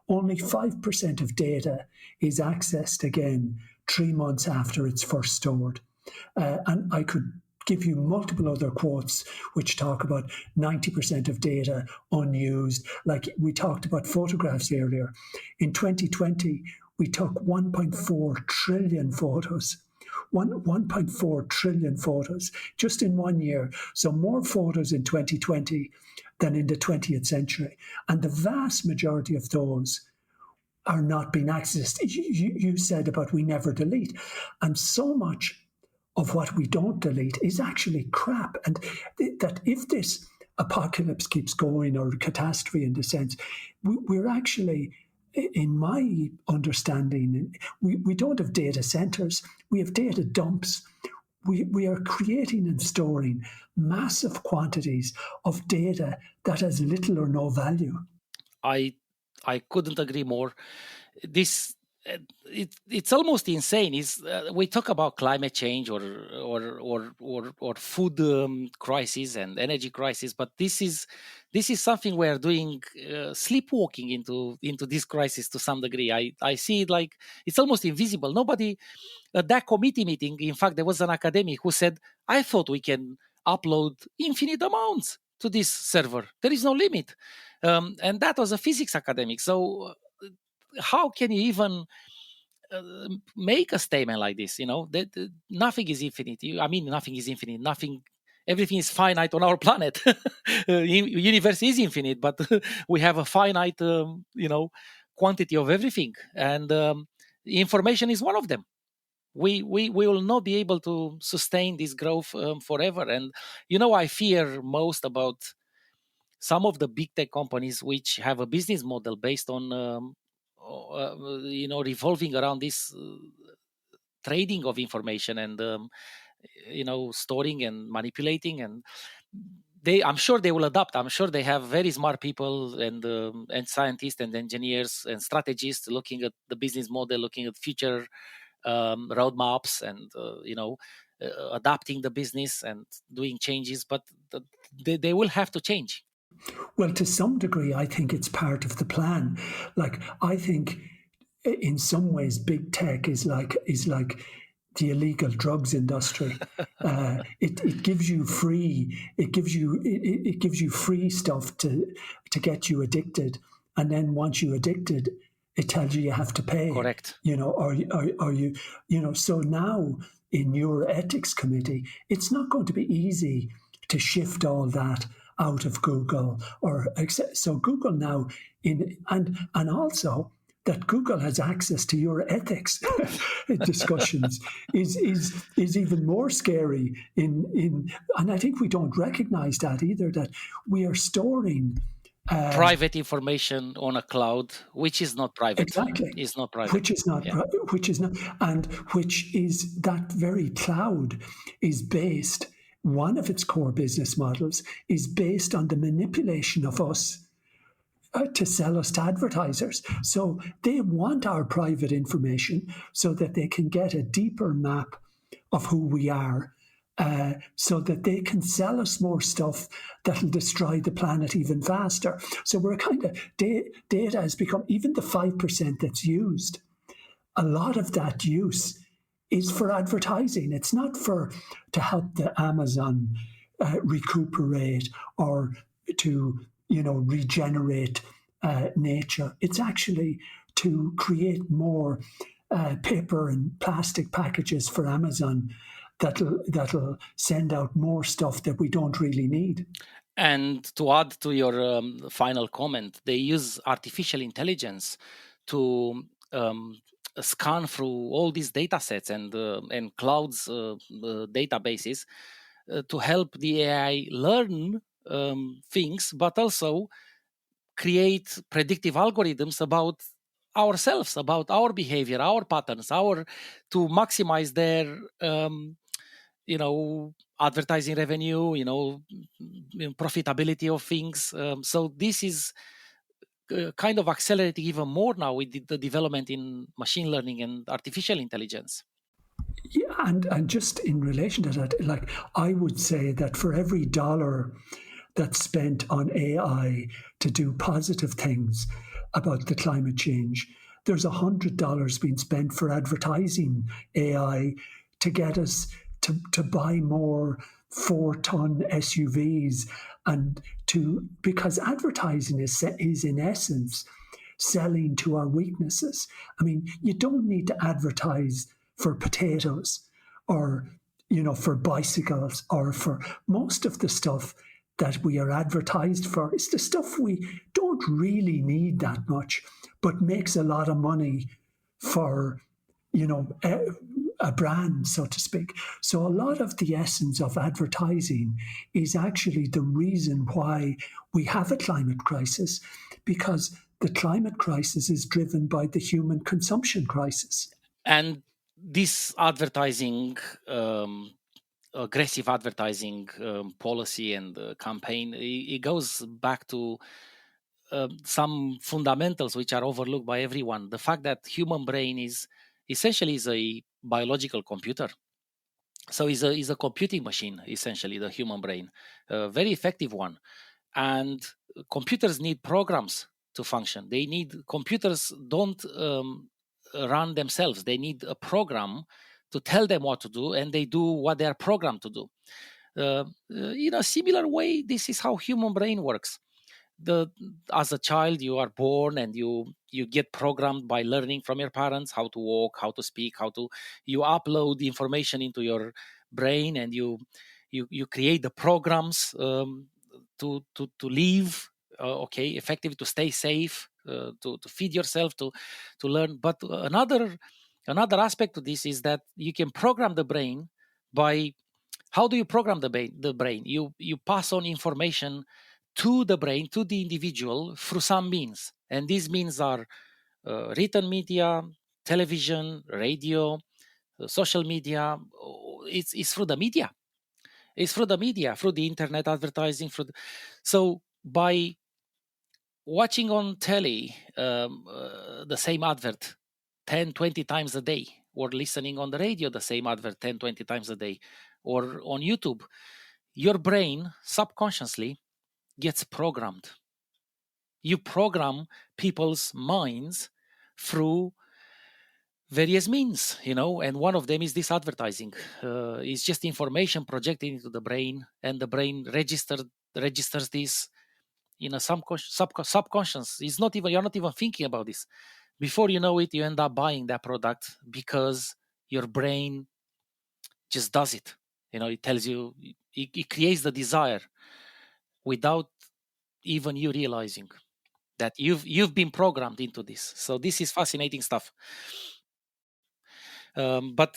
only 5% of data is accessed again 3 months after it's first stored. And I could give you multiple other quotes which talk about 90% of data unused. Like we talked about photographs earlier. In 2020, we took 1.4 trillion photos. 1.4 trillion photos just in 1 year. So more photos in 2020 than in the 20th century. And the vast majority of those are not being accessed. You said about we never delete. And so much of what we don't delete is actually crap. And that if this apocalypse keeps going, or catastrophe in the sense, we're actually, in my understanding, we don't have data centers, we have data dumps. We are creating and storing massive quantities of data that has little or no value. I couldn't agree more. It's almost insane. We talk about climate change or food crisis and energy crisis, but this is something we are doing, sleepwalking into this crisis to some degree. I see it like it's almost invisible. Nobody at that committee meeting. In fact, there was an academic who said, "I thought we can upload infinite amounts to this server. There is no limit," and that was a physics academic. So how can you even make a statement like this? That nothing is infinite. Nothing is infinite. Everything is finite on our planet. Universe is infinite, but we have a finite, quantity of everything, and information is one of them. We will not be able to sustain this growth forever. And I fear most about some of the big tech companies which have a business model based on revolving around this trading of information and storing and manipulating. And I'm sure they will adapt. I'm sure they have very smart people and scientists and engineers and strategists looking at the business model, looking at future roadmaps, and adapting the business and doing changes. But they will have to change. Well, to some degree, I think it's part of the plan. Like, I think in some ways, big tech is like the illegal drugs industry. It gives you free. It gives you free stuff to get you addicted, and then once you're addicted, it tells you have to pay. Correct. Or you. So now in your ethics committee, it's not going to be easy to shift all that out of Google, so Google now and also that Google has access to your ethics discussions is even more scary and I think we don't recognize that either, that we are storing private information on a cloud, which is not private. Exactly. Is not private. Which is not, and which is that very cloud is based, one of its core business models is based on the manipulation of us to sell us to advertisers. So they want our private information so that they can get a deeper map of who we are, so that they can sell us more stuff that'll destroy the planet even faster. So we're kind of, data has become, even the 5% that's used, a lot of that use is for advertising. It's not to help the Amazon recuperate or to regenerate nature. It's actually to create more paper and plastic packages for Amazon that'll send out more stuff that we don't really need. And to add to your final comment, they use artificial intelligence to scan through all these data sets and clouds databases to help the AI learn things, but also create predictive algorithms about ourselves, about our behavior, our patterns, to maximize their advertising revenue, profitability of things. So this is kind of accelerating even more now with the development in machine learning and artificial intelligence. Yeah, and just in relation to that, like I would say that for every dollar that's spent on AI to do positive things about the climate change, there's $100 being spent for advertising AI to get us to buy more 4-ton SUVs, and because advertising is in essence selling to our weaknesses. I mean, you don't need to advertise for potatoes or for bicycles, or for most of the stuff that we are advertised for is the stuff we don't really need that much, but makes a lot of money for a brand, so to speak. So a lot of the essence of advertising is actually the reason why we have a climate crisis, because the climate crisis is driven by the human consumption crisis. And this advertising, aggressive advertising policy and campaign, it goes back to some fundamentals which are overlooked by everyone. The fact that human brain is essentially a biological computer. So is a computing machine, essentially, the human brain, a very effective one. And computers need programs to function. Computers don't run themselves. They need a program to tell them what to do, and they do what they are programmed to do. In a similar way, this is how human brain works. As a child, you are born and you get programmed by learning from your parents how to walk, how to speak, you upload the information into your brain, and you create the programs to live effectively, to stay safe, to feed yourself, to learn. But another aspect to this is that you can program the brain by, how do you program the brain? You pass on information to the brain, to the individual, through some means. And these means are written media, television, radio, social media. It's through the media. It's through the media, through the internet advertising. So by watching on telly the same advert 10, 20 times a day, or listening on the radio the same advert 10, 20 times a day, or on YouTube, your brain subconsciously gets programmed. You program people's minds through various means, and one of them is this advertising. It's just information projected into the brain, and the brain registers this in a subconscious. You're not even thinking about this. Before you know it, you end up buying that product because your brain just does it. It tells you, it creates the desire without even you realizing that you've been programmed into this. So this is fascinating stuff. But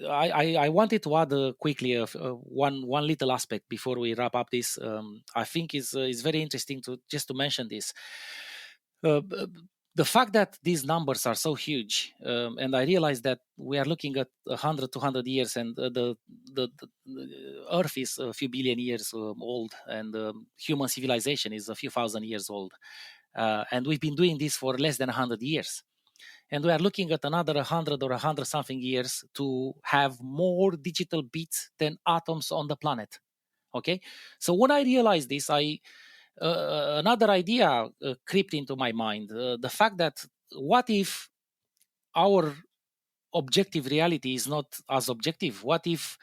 I wanted to add quickly one little aspect before we wrap up this. I think is very interesting to mention this. The fact that these numbers are so huge, and I realize that we are looking at 100, 200 years, and the Earth is a few billion years old, and human civilization is a few thousand years old. And we've been doing this for less than 100 years. And we are looking at another 100 or 100 something years to have more digital bits than atoms on the planet. Okay, so when I realized this, another idea crept into my mind: the fact that what if our objective reality is not as objective? What if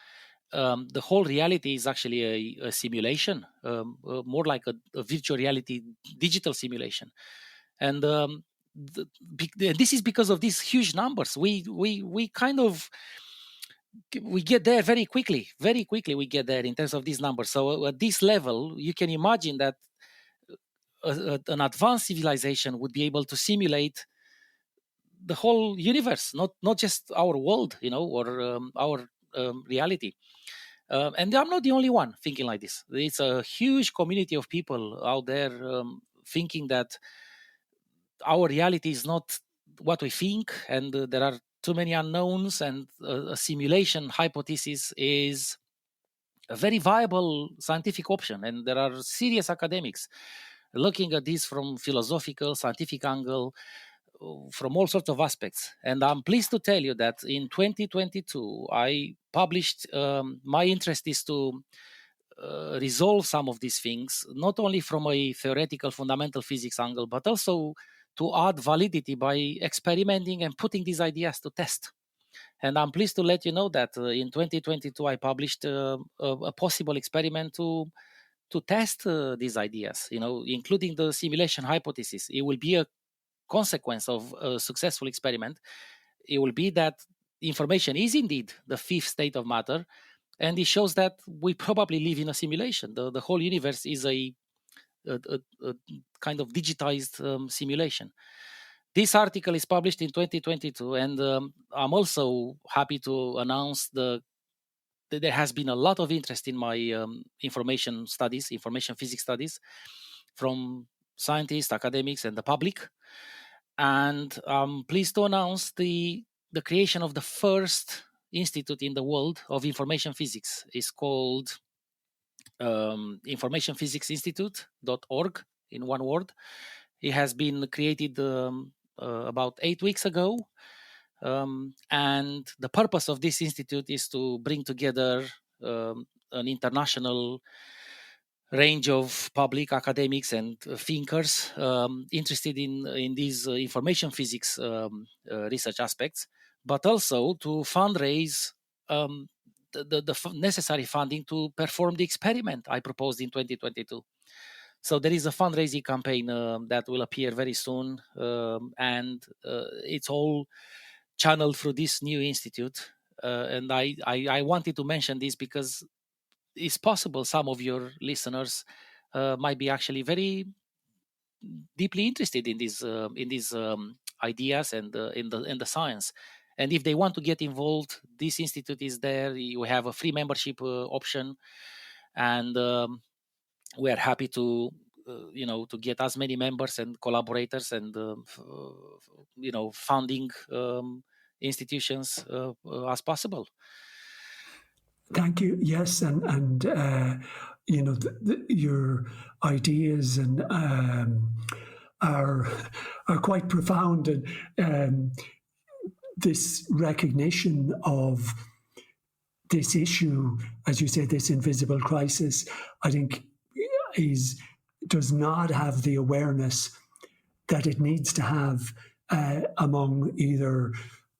the whole reality is actually a simulation, more like a virtual reality, digital simulation? And this is because of these huge numbers. We kind of we get there very quickly. We get there in terms of these numbers. So at this level, you can imagine that an advanced civilization would be able to simulate the whole universe, not just our world, or our reality. And I'm not the only one thinking like this. It's a huge community of people out there thinking that our reality is not what we think, and there are too many unknowns, and a simulation hypothesis is a very viable scientific option. And there are serious academics looking at this from philosophical, scientific angle, from all sorts of aspects. And I'm pleased to tell you that in 2022, I published, my interest is to resolve some of these things, not only from a theoretical fundamental physics angle, but also to add validity by experimenting and putting these ideas to test. And I'm pleased to let you know that in 2022, I published a possible experiment to test these ideas, including the simulation hypothesis. It will be a consequence of a successful experiment. It will be that information is indeed the fifth state of matter, and it shows that we probably live in a simulation. The whole universe is a kind of digitized simulation. This article is published in 2022, and I'm also happy to announce that there has been a lot of interest in my information physics studies, from scientists, academics, and the public. And I'm pleased to announce the creation of the first institute in the world of information physics. It's called informationphysicsinstitute.org, in one word. It has been created about 8 weeks ago. And the purpose of this institute is to bring together an international range of public academics and thinkers interested in these information physics research aspects, but also to fundraise the necessary funding to perform the experiment I proposed in 2022. So there is a fundraising campaign that will appear very soon, and it's all channeled through this new institute. And I wanted to mention this because it's possible some of your listeners might be actually very deeply interested in these ideas and in the science. And if they want to get involved, this institute is there. You have a free membership option, and we are happy to to get as many members and collaborators and funding institutions as possible. Thank you. Yes, and your ideas and are quite profound, and this recognition of this issue, as you say, this invisible crisis, I think does not have the awareness that it needs to have among either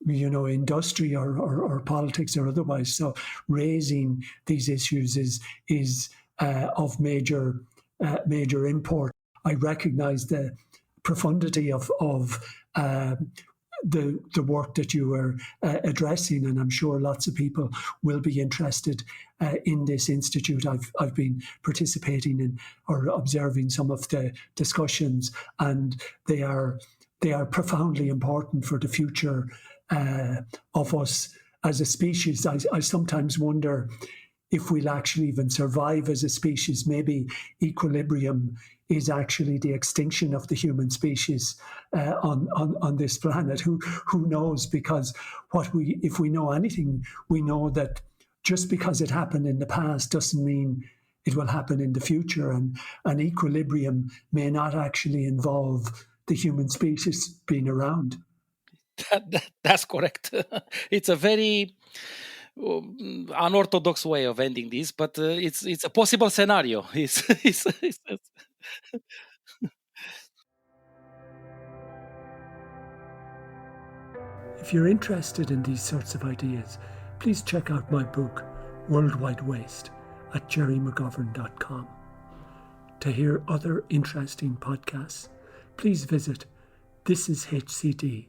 industry or politics or otherwise. So raising these issues is of major import. I recognize the profundity of the work that you are addressing, and I'm sure lots of people will be interested in this institute. I've been participating in or observing some of the discussions, and they are profoundly important for the future of us as a species. I sometimes wonder if we'll actually even survive as a species. Maybe equilibrium is actually the extinction of the human species on this planet. Who knows? Because if we know anything, we know that just because it happened in the past doesn't mean it will happen in the future. And equilibrium may not actually involve the human species being around. That's correct. It's a very unorthodox way of ending this, but it's a possible scenario. If you're interested in these sorts of ideas, please check out my book, Worldwide Waste, at gerrymcgovern.com. To hear other interesting podcasts, please visit thisishcd.com.